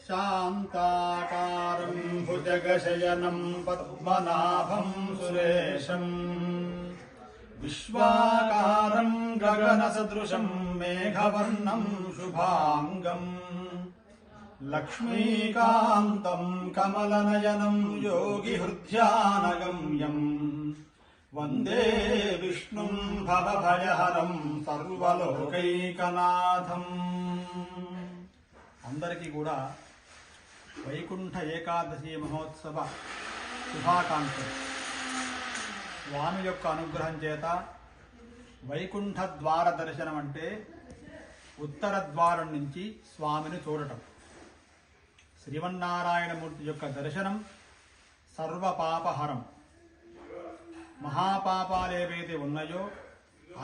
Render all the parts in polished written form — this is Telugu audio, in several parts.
శాంతాకారం భుజగశయనం పద్మనాభం సురేశం విశ్వాకారం గగనసదృశం మేఘవర్ణం శుభాంగం లక్ష్మీకాంతం కమలనయనం యోగిహృద్యానగమ్యం వందే విష్ణుం భవభయహరం సర్వలోకైకనాథం. అందరికీ కూడా వైకుంఠ ఏకాదశి మహోత్సవ శుభాకాంక్షలు. స్వామి యొక్క అనుగ్రహం చేత వైకుంఠ ద్వార దర్శనం అంటే ఉత్తర ద్వారం నుంచి స్వామిని చూడటం. శ్రీమన్నారాయణమూర్తి యొక్క దర్శనం సర్వపాపహరం. మహాపాపాలు ఏవైతే ఉన్నాయో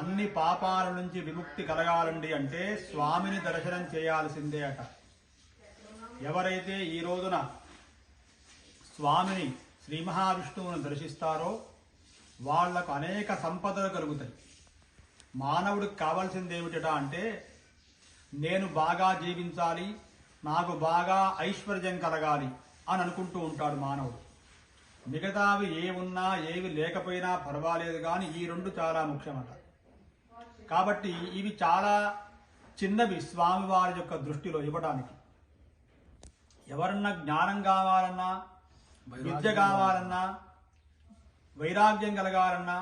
అన్ని పాపాల నుంచి విముక్తి కలగాలండి అంటే స్వామిని దర్శనం చేయాల్సిందే అట. ఎవరైతే ఈ రోజున స్వామిని శ్రీ మహావిష్ణువును దర్శిస్తారో వాళ్లకు అనేక సంపదలు కలుగుతాయి. మానవుడికి కావాల్సింది ఏమిటట అంటే నేను బాగా జీవించాలి, నాకు బాగా ఐశ్వర్యం కలగాలి అని అనుకుంటూ ఉంటాడు మానవుడు. మిగతావి ఏమున్నా ఏవి లేకపోయినా పర్వాలేదు, కానీ ఈ రెండు చాలా ముఖ్యమట. కాబట్టి ఇవి చాలా చిన్నవి స్వామివారి యొక్క దృష్టిలో ఇవ్వడానికి. ఎవరన్నా జ్ఞానం కావాలన్నా, విద్య కావాలన్నా, వైరాగ్యం కలగాలన్నా,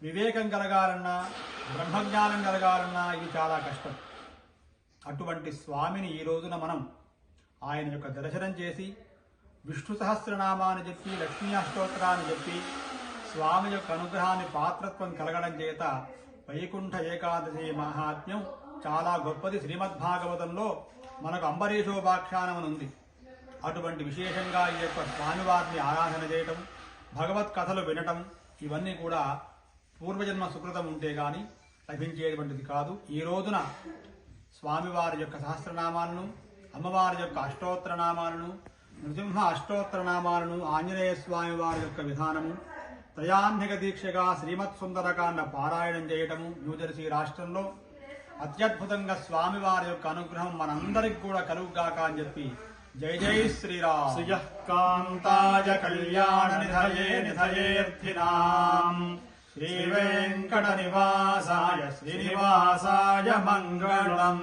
వివేకం కలగాలన్నా, బ్రహ్మజ్ఞానం కలగాలన్నా ఇవి చాలా కష్టం. అటువంటి స్వామిని ఈ రోజున మనం ఆయన యొక్క దర్శనం చేసి విష్ణు సహస్రనామాన్ని చెప్పి, లక్ష్మీ అష్టోత్తరాన్ని చెప్పి స్వామి యొక్క అనుగ్రహాన్ని పాత్రత్వం కలగడం చేత వైకుంఠ ఏకాదశి మహాత్మ్యం చాలా గొప్పది. శ్రీమద్భాగవతంలో మనకు అంబరీషోపాఖ్యానం ఉంది. అటువంటి విశేషంగా ఈ యొక్క స్వామివారిని ఆరాధన చేయటం, భగవత్ కథలు వినటం ఇవన్నీ కూడా పూర్వజన్మ సుకృతం ఉంటే గాని లభించేటువంటిది కాదు. ఈ రోజున స్వామివారి యొక్క సహస్రనామాలను, అమ్మవారి యొక్క అష్టోత్తరనామాలను, నృసింహ అష్టోత్తరనామాలను, ఆంజనేయ స్వామి వారి యొక్క విధానము, త్రయాహ్నిక దీక్షగా శ్రీమత్ సుందరకాండ పారాయణం చేయటము న్యూజెర్సీ రాష్ట్రంలో అత్యద్భుతంగా స్వామివారి యొక్క అనుగ్రహం మనందరికి కూడా కలుగుగాక అని చెప్పి జై జై శ్రీరామ్. శ్రియః కాంతాయ కళ్యాణ నిధయే నిధయేర్థినాం శ్రీ వెంకట నివాసాయ శ్రీనివాసాయ మంగళం.